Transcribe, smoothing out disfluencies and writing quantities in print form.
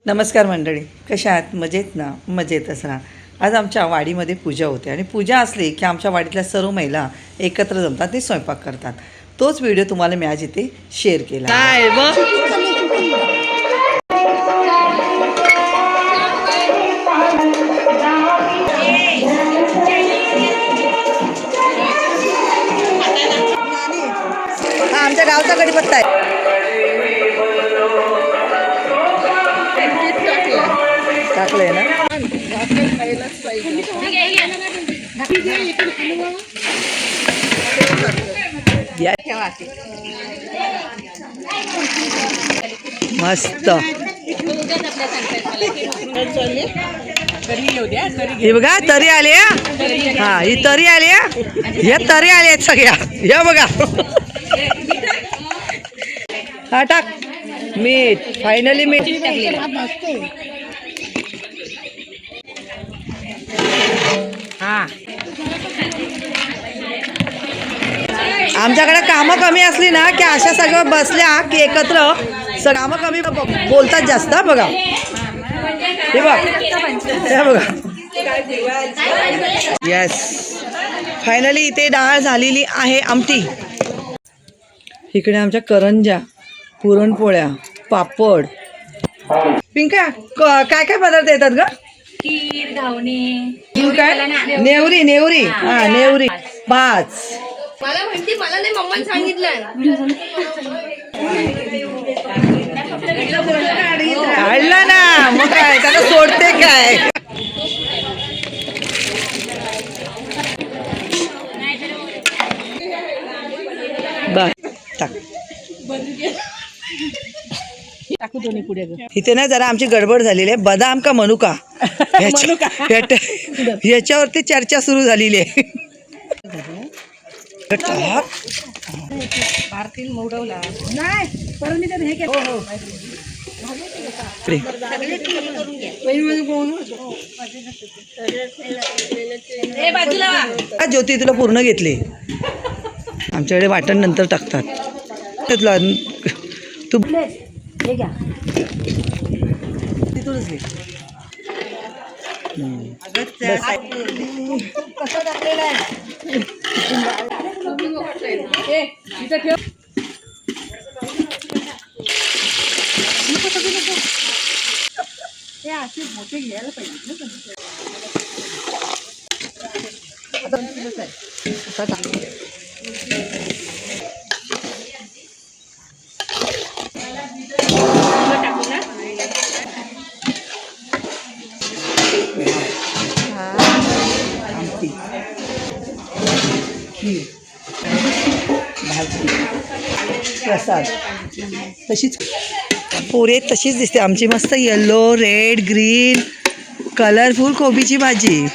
नमस्कार मंडळी, कशा आहात? मजेत ना? मजेतच राहा. आज आमच्या वाडीमध्ये पूजा होते आणि पूजा असली की आमच्या वाडीतल्या सर्व महिला एकत्र जमतात आणि स्वयंपाक करतात. तोच व्हिडिओ तुम्हाला मी आज इथे शेअर केला. काय हा आमच्या गावचा कढीपत्ता आहे. टाकलंय ना. मस्त. हे बघा तरी आले. हा ही तरी आली. या तरी आल्या आहेत सगळ्या. या बघा. हा टाक मीठ. फायनली मीठ. हा आमच्याकडे कामं कमी असली ना की अशा सगळं बसल्या की एकत्र कामं कमी बोलतात जास्त. बघा हे बघ, हे बघा. येस, फायनली इथे डाळ झालेली आहे. आमटी इकडे आमच्या करंज्या, पुरणपोळ्या, पापड. पिंका काय काय पदार्थ येतात ग? खीर, घावणे, काय? नेवरी. नेवरी हा नेवरी. भात. मला म्हणते मला नाही मम्माने सांगितलं. काढला ना मग काय त्याला सोडते काय. बर टाक. इथे ना जरा आमची गडबड झालेली आहे. बदाम का मनुका याच्यावरती चर्चा सुरू झालेली आहे. ज्योती तुला पूर्ण घेतली. आमच्याकडे वाटण नंतर टाकतात. तू तिथूनच घे. भाजी, प्रसाद तशीच पुरे तशीच दिसते आमची. मस्त येलो, रेड, ग्रीन कलरफुल कोबीची भाजी.